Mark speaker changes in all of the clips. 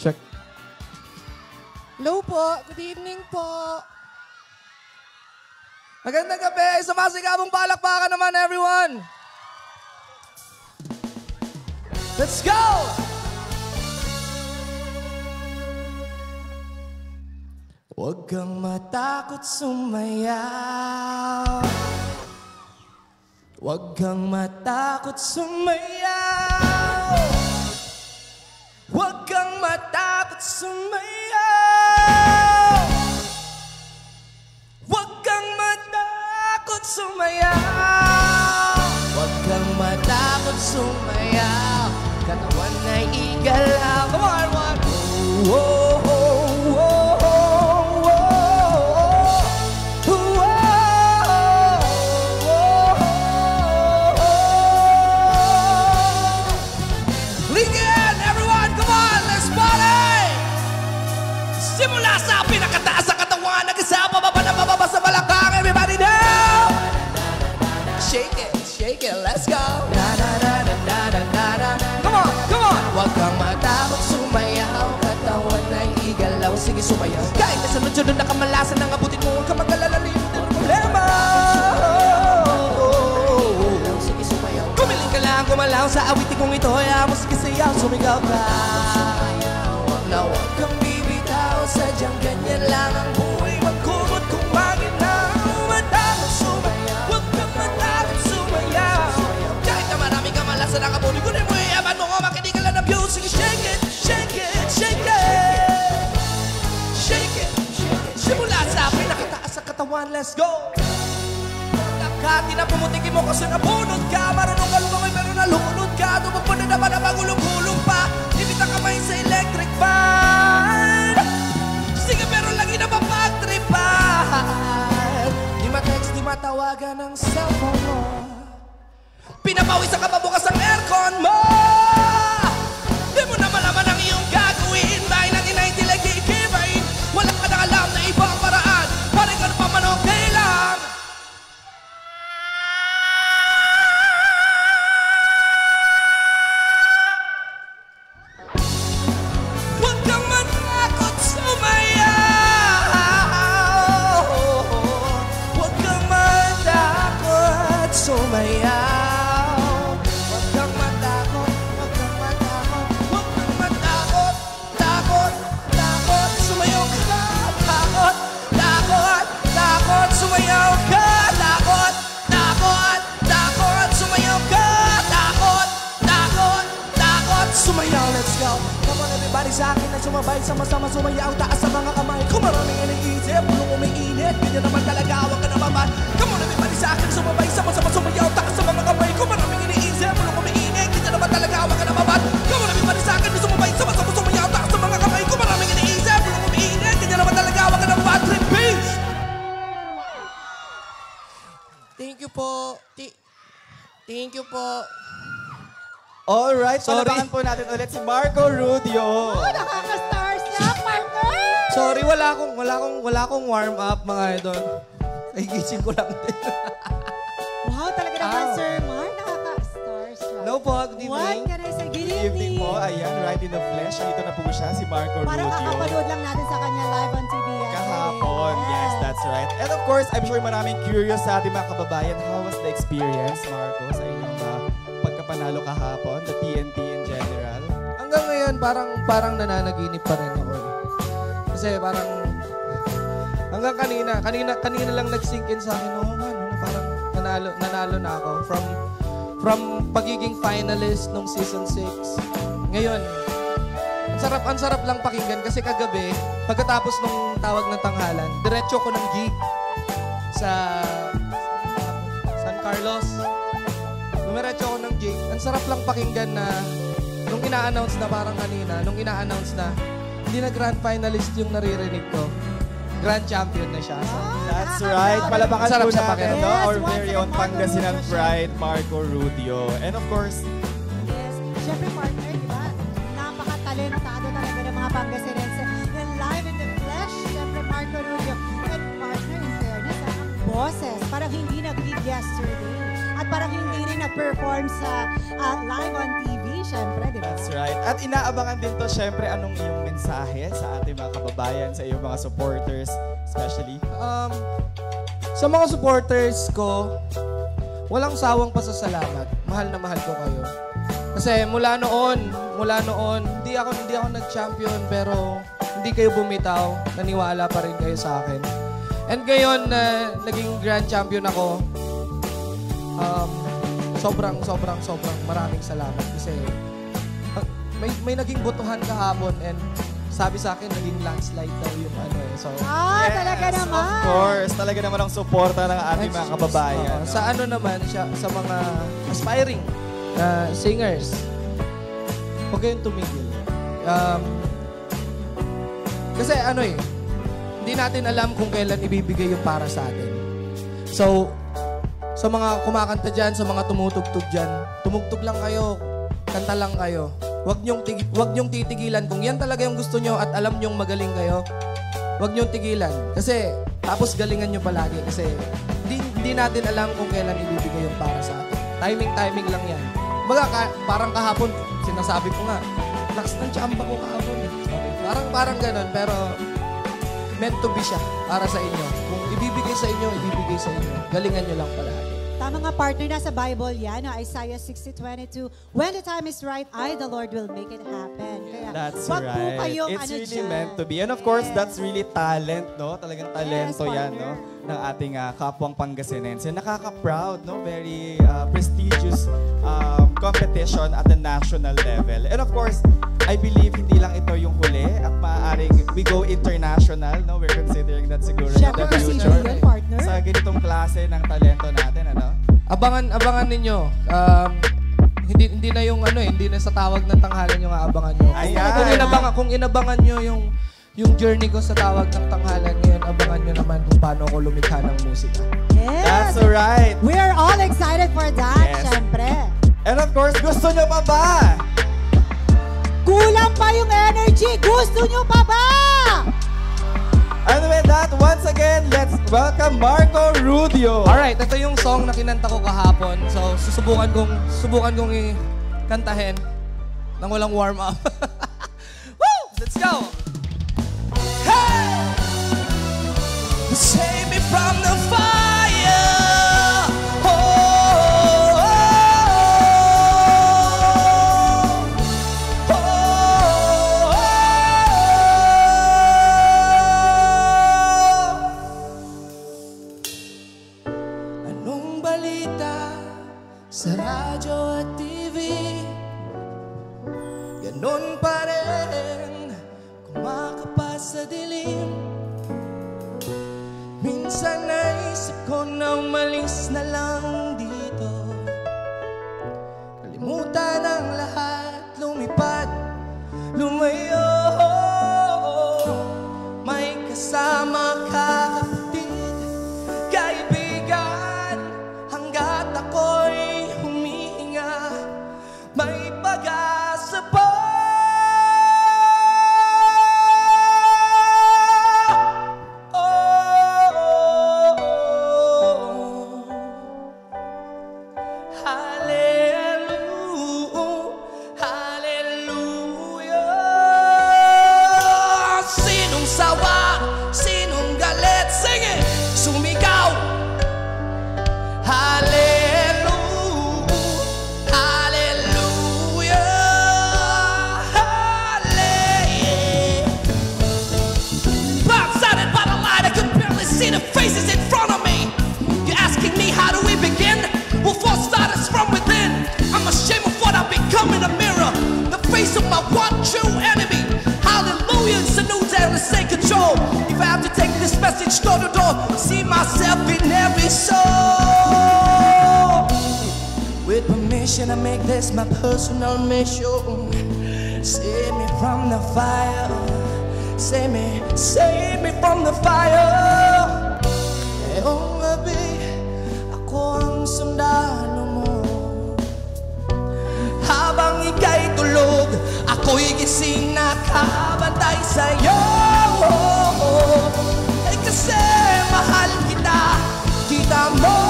Speaker 1: Check.
Speaker 2: Hello po. Good evening po.
Speaker 1: Magandang gabi. Sumasigabong palakpakan naman, everyone. Let's go! Huwag kang matakot sumayaw. Huwag kang matakot sumayaw. Huwag kang matakot sumayaw. Huwag kang matakot sumayaw. Huwag kang matakot sumayaw. Katawan ay igalaw. Come on, everyone! Oh, oh, oh, oh. Simula sa pinakataas sa katawan, nag-isa pababa na pababa sa balakang. Everybody now! Shake it, let's go! Come on, come on! Huwag kang matakot sumayaw, katawan ay igalaw, sige sumayaw. Kahit na sunod-sunod na kamalasan ang abutin mo, huwag kang mag-alala na yun ang problema. Sige sumayaw. Kumiling ka lang, gumalaw sa awitin kong ito, ayaw mo sige sayaw, sumigaw ka. Na huwag kang sadyang ganyan lang ang buhay. Magkumot kung bakit na matakot sumayaw. Huwag kang matakot sumayaw. Kahit na maraming kamalasan ang kabuli, kunin mo iyaman mo, makinig ka lang ng views. Sige, shake it, shake it, shake it. Shake it, shake it. Simula sa pinakataas sa katawan, let's go. Nakati na pumutikin mo kasi nabunod ka. Marunong ka lumamay pero nalunod ka. Tumagpo na naman na magulong-gulong pa. Ibit ang kamay sa electric fan. Sige pero lagi na mapagtripan. Di ma-text, di matawagan ang cellphone mo. Pinapawis ang kapabukas ang aircon mo. Di mo na malaman ang iyong gagawin. Dahil natin na hindi lagi ikibain. Wala ka na alam na ibang paraan. Parang ka na paman okay lang. Huwag kang matakot sumayaw. Huwag kang matakot sumayaw. Huwag kang matakot, huwag kang matakot, huwag kang matakot. Takot, takot, sumayaw ka. Takot, takot, takot, sumayaw ka. Takot, takot, takot, sumayaw ka. Takot, takot, takot, sumayaw. Let's go. Come on everybody sa akin na sumabay. Sama-sama sumayaw. Taas sa mga kamay. Kung maraming iniisip, pulong umiinit. Ganyan naman talaga, huwag ka na babad. Come on everybody sa akin na sumabay. Sama-sama sumayaw. Taas sa mga kamay. Kung maraming iniisip, pulong umiinit. Ganyan naman talaga, huwag ka na babad. Come on everybody sa akin na sumabay. Sama-sama sumayaw. Taas sa mga kamay. Kung maraming iniisip, pulong umiinit. Ganyan naman talaga, huwag ka na babad. Repeat! Thank you po. Thank you po.
Speaker 3: Alright,
Speaker 1: Sorry.
Speaker 3: palabakan po natin ulit si Marco Rudio.
Speaker 4: Oh, nakaka-starstruck, partner!
Speaker 1: Sorry, wala akong warm up, mga idol. Nagigising ko lang din.
Speaker 4: Wow, talaga naman, Sir Mar. Nakaka-starstruck.
Speaker 1: No po, good
Speaker 4: What
Speaker 1: evening.
Speaker 4: can I say? Good
Speaker 3: Good evening
Speaker 4: evening.
Speaker 3: po. Ayan, right in the flesh. Dito na po siya, si Marco
Speaker 4: Parang
Speaker 3: Rudio.
Speaker 4: kakapanood lang natin sa kanya live on TV.
Speaker 3: Kahapon. Yes, that's right. And of course, I'm sure maraming curious sa ating mga kababayan. How was the experience, Marco, sa inyong pagkapanalo kahapon? The TNT in general?
Speaker 1: Hanggang ngayon, parang nananaginip pa rin ako. Kasi parang hanggang kanina lang nag-sink in sa akin, oh man, parang nanalo na ako from pagiging finalist nung season 6. Ngayon, ang sarap lang pakinggan kasi kagabi, pagkatapos nung tawag ng tanghalan, diretso ko ng gig sa San Carlos. Dumiretso ako ng gig. Ang sarap lang pakinggan na nung ina-announce na parang kanina, hindi na grand finalist yung naririnig ko. Grand champion na siya.
Speaker 3: That's right. Palabakan
Speaker 1: Sarap
Speaker 3: po
Speaker 1: sa
Speaker 3: natin,
Speaker 1: pakiramdam.
Speaker 3: no?
Speaker 4: Yes,
Speaker 3: Our
Speaker 4: once
Speaker 3: very
Speaker 4: again,
Speaker 3: own
Speaker 4: Marco
Speaker 3: Pangasinan
Speaker 4: Rudio
Speaker 3: pride, Marco Rudio. And of course,
Speaker 4: Yes. Siyempre, partner, di ba? Napaka-talentado talaga ng mga Pangasinense. And live in the flesh, siyempre, Marco Rudio. And partner, in fairness, ang boses, parang hindi nag-gig yesterday. At parang hindi rin nag-perform sa live on TV. syempre, di ba?
Speaker 3: That's right. At inaabangan din to, syempre, anong iyong mensahe sa ating mga kababayan, sa iyong mga supporters, especially?
Speaker 1: Sa mga supporters ko, walang sawang pasasalamat. Mahal na mahal ko kayo. Kasi mula noon, hindi ako nag-champion pero hindi kayo bumitaw. Naniwala pa rin kayo sa akin. And ngayon na naging grand champion ako, sobrang maraming salamat kasi may naging botohan kahapon and sabi sa akin naging landslide daw yung ano eh. So,
Speaker 4: Talaga naman.
Speaker 3: Of course. Talaga naman ang suporta ng ating mga kababayan.
Speaker 1: Sa ano naman siya, sa mga aspiring na singers, huwag kayong tumigil. Kasi ano eh, hindi natin alam kung kailan ibibigay yung para sa atin. So, sa mga kumakanta dyan, sa mga tumutugtog dyan, tumugtog lang kayo, kanta lang kayo. Huwag niyong titigilan. Kung yan talaga yung gusto niyo at alam niyong magaling kayo, huwag niyong tigilan. Kasi, tapos galingan niyo palagi. Kasi, hindi natin alam kung kailan ibibigay yung para sa atin. Timing lang yan. Parang kahapon, sinasabi ko nga, lakas ng tsamba ko kahapon. Parang ganun, pero meant to be siya para sa inyo. Kung ibibigay sa inyo, galingan niyo lang palagi.
Speaker 4: Tama nga, partner, nasa Bible yan, Isaiah 60:22. When the time is right, the Lord will make it happen. Kaya,
Speaker 3: That's
Speaker 4: wag po
Speaker 3: right.
Speaker 4: kayong
Speaker 3: It's really
Speaker 4: dyan.
Speaker 3: meant to be. And of course, that's really talent, no? Talagang talento
Speaker 4: Yes,
Speaker 3: yan,
Speaker 4: partner.
Speaker 3: no? Ng ating kapwang Pangasinense. Nakaka-proud, no? Very prestigious competition at the national level. And of course, I believe hindi lang ito yung huli at maaaring we go international, no? We're considering that siguro in
Speaker 4: Siyempre,
Speaker 3: the
Speaker 4: kasi
Speaker 3: future.
Speaker 4: yun, partner.
Speaker 3: Sa ganitong klase ng talento natin, ano?
Speaker 1: Abangan ninyo. Hindi na yung hindi na sa tawag ng tanghalan yung aabangan nyo.
Speaker 3: Ayan.
Speaker 1: Kung inabangan nyo yung journey ko sa tawag ng tanghalan ngayon, abangan nyo naman kung paano ako lumikha ng musika.
Speaker 4: Yes.
Speaker 3: That's right.
Speaker 4: We are all excited for that,
Speaker 3: Yes.
Speaker 4: syempre.
Speaker 3: And of course, gusto nyo pa ba?
Speaker 4: Kulang pa yung energy. Gusto nyo pa ba?
Speaker 3: And with that, once again, let's welcome Marco Rudio.
Speaker 1: Alright, ito yung song na kinanta ko kahapon. So, susubukan kong kantahin nang walang warm-up. Woo! Let's go!
Speaker 2: Hey! Save me from the fire. Oh, oh, oh, oh, oh. Anong balita sa radyo at TV? Ganon pa rin kumakapas sa dilim. Minsan naisip ko na umalis na lang dito, kalimutan ang lahat, lumipad, lumayo. May kasama ka, kapatid, kaibigan, hanggat ako'y humihinga, may pag-asa pa. I make this my personal mission. Save me from the fire. Save me from the fire. Ngayong gabi, ako ang sundalo mo. Habang ika'y tulog, ako'y gising nakabantay sa'yo. Ay kasi mahal kita, kita mo.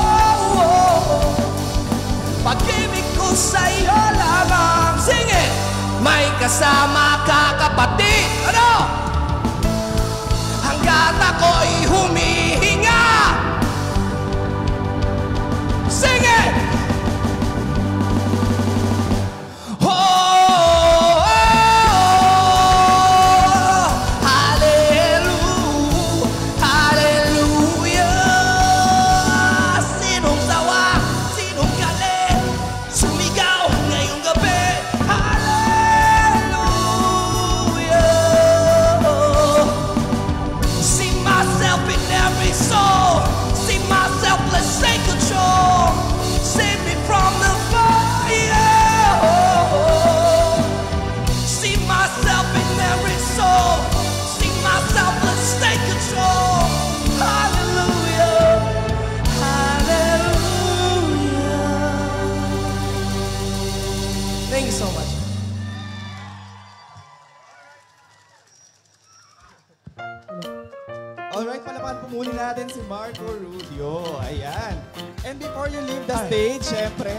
Speaker 2: Pag-ibig ko sa'yo lamang. Sing it! magkasama kakapatid. Ano? Hanggat ako'y humihinga. Sing it! Oh, oh, oh, hallelujah, hallelujah. Sinong sawa, sinong galit, sumigaw ngayong gabi. Hallelujah. See myself in every soul. See myself, let's take control. Save me from the fire. See myself in every soul. See myself, let's take control. Hallelujah. Hallelujah. Thank you so much.
Speaker 3: Alright, palapakan po muli natin si Marco Rubio. Ayan. And before you leave the stage, syempre,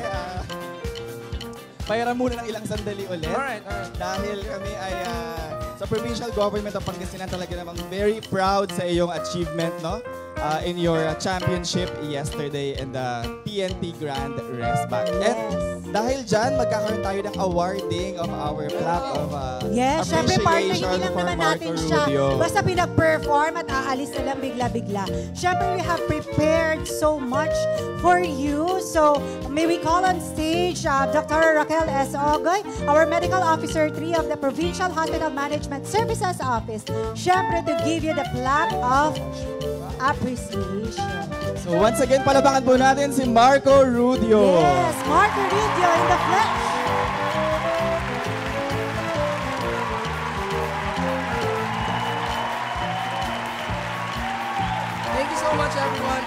Speaker 3: payaran muna ng ilang sandali ulit.
Speaker 2: Alright.
Speaker 3: Dahil kami ay sa provincial government of Pangasinan talaga namang very proud sa iyong achievement, no? In your championship yesterday in the PNP Grand Resback. And dahil dyan, magkakaroon tayo ng awarding of our plaque of
Speaker 4: Yes, syempre partner,
Speaker 3: appreciation
Speaker 4: hindi lang
Speaker 3: for
Speaker 4: naman
Speaker 3: Marco
Speaker 4: natin siya
Speaker 3: Rubio.
Speaker 4: basta pinag-perform at aalis na lang bigla-bigla. Syempre, we have prepared so much for you. So, may we call on stage Dr. Raquel S. Ogoy, our Medical Officer 3 of the Provincial Hospital Management Services Office. Syempre, to give you the plaque of appreciation.
Speaker 3: So once again, palabakan po natin si Marco Rubio.
Speaker 4: Yes, Marco Rubio in the flesh.
Speaker 2: Thank you so much, everyone.